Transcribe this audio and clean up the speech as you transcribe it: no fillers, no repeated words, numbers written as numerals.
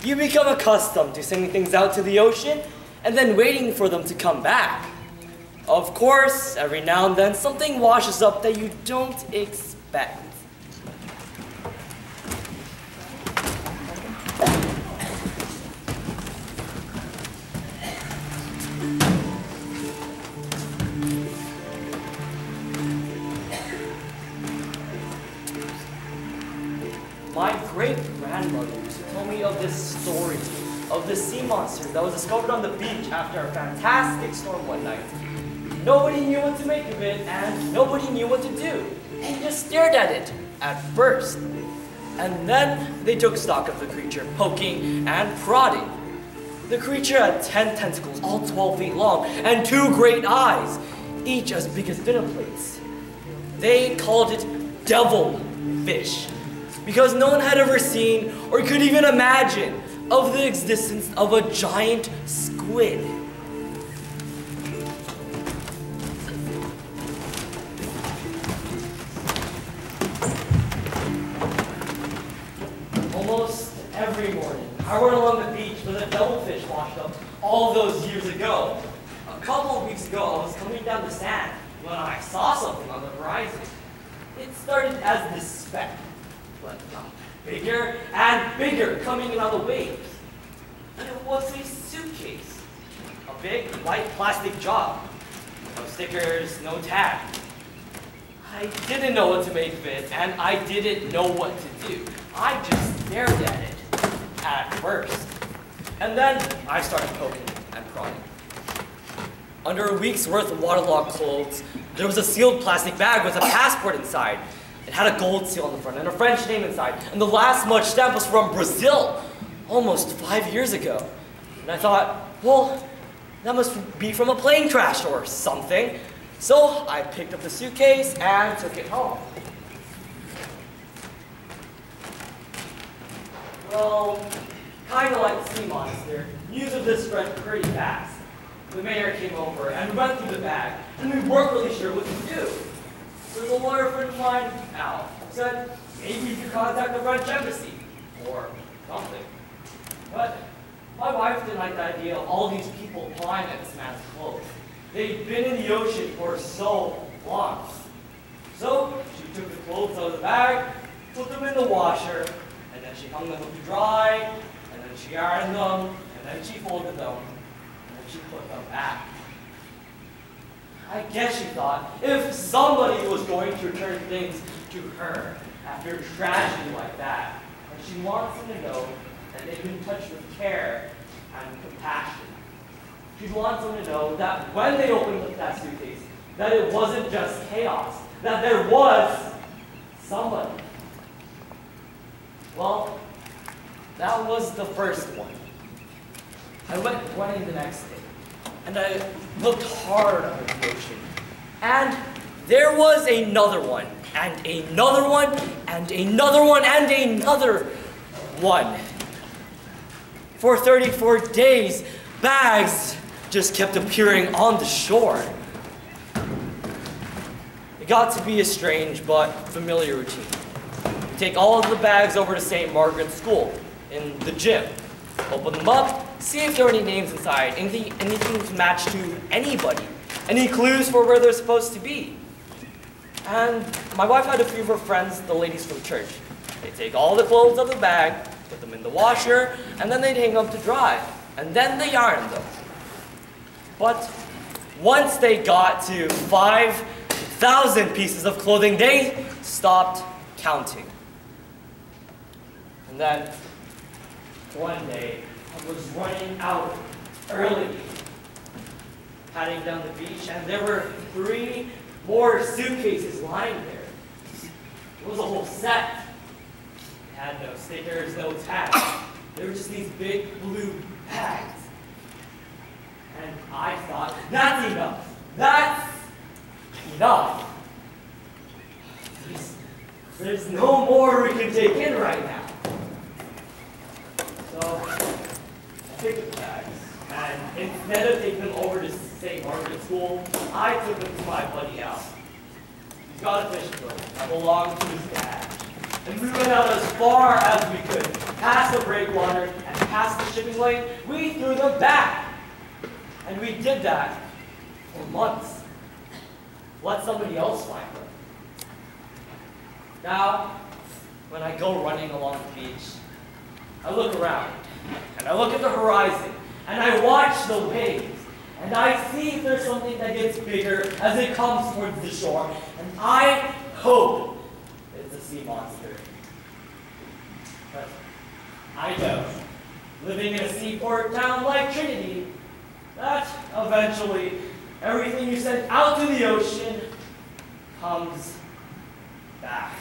You become accustomed to sending things out to the ocean and then waiting for them to come back. Of course, every now and then something washes up that you don't expect. My great-grandmother used to tell me of this story of the sea monster that was discovered on the beach after a fantastic storm one night. Nobody knew what to make of it, and nobody knew what to do. They just stared at it at first. And then they took stock of the creature, poking and prodding. The creature had 10 tentacles, all 12 feet long, and 2 great eyes, each as big as dinner plates. They called it devil fish, because no one had ever seen or could even imagine of the existence of a giant squid. Almost every morning, I run along the beach where the devilfish washed up all those years ago. A couple of weeks ago, I was coming down the sand when I saw something on the horizon. It started as this speck, but got bigger and bigger coming in on the waves. And it was a suitcase. A big, white plastic job. No stickers, no tag. I didn't know what to make of it, and I didn't know what to do. I just stared at it at first. And then I started poking and prodding. Under a week's worth of waterlogged clothes, there was a sealed plastic bag with a passport inside. It had a gold seal on the front and a French name inside, and the last smudged stamp was from Brazil, almost 5 years ago. And I thought, well, that must be from a plane crash or something. So I picked up the suitcase and took it home. Well, kind of like the sea monster, news of this spread pretty fast. The mayor came over and went through the bag, and we weren't really sure what to do. There's a lawyer friend of mine, Al, said maybe you could contact the French embassy, or something. But my wife didn't like the idea of all these people pawing at this man's clothes. They'd been in the ocean for so long. So she took the clothes out of the bag, put them in the washer, and then she hung them up to dry, and then she ironed them, and then she folded them, and then she put them back. I guess she thought if somebody was going to return things to her after a tragedy like that, and she wants them to know that they've been touched with care and compassion. She wants them to know that when they opened up that suitcase, that it wasn't just chaos, that there was somebody. Well, that was the first one. I went running the next day, and I looked hard under the ocean. And there was another one, and another one, and another one, and another one. For 34 days, bags just kept appearing on the shore. It got to be a strange but familiar routine. You take all of the bags over to St. Margaret's School in the gym, open them up, see if there are any names inside, anything to match to anybody, any clues for where they're supposed to be. And my wife had a few of her friends, the ladies from church. They take all the clothes out of the bag, put them in the washer, and then they'd hang them to dry, and then they iron them. But once they got to 5,000 pieces of clothing, they stopped counting. And then one day, I was running out early, heading down the beach, and there were 3 more suitcases lying there. It was a whole set. It had no stickers, no tags. They were just these big blue bags. And I thought, that's enough. That's enough. There's no more we can take in right now. So I picked up the bags, and instead of taking them over to St. Margaret's School, I took them to my buddy Al. He's got a fishing boat that belongs to his dad. And we went out as far as we could, past the breakwater and past the shipping lane, we threw them back. And we did that for months. Let somebody else find them. Now, when I go running along the beach, I look around, and I look at the horizon, and I watch the waves, and I see if there's something that gets bigger as it comes towards the shore, and I hope it's a sea monster. But I know, living in a seaport town like Trinity, that eventually everything you send out to the ocean comes back.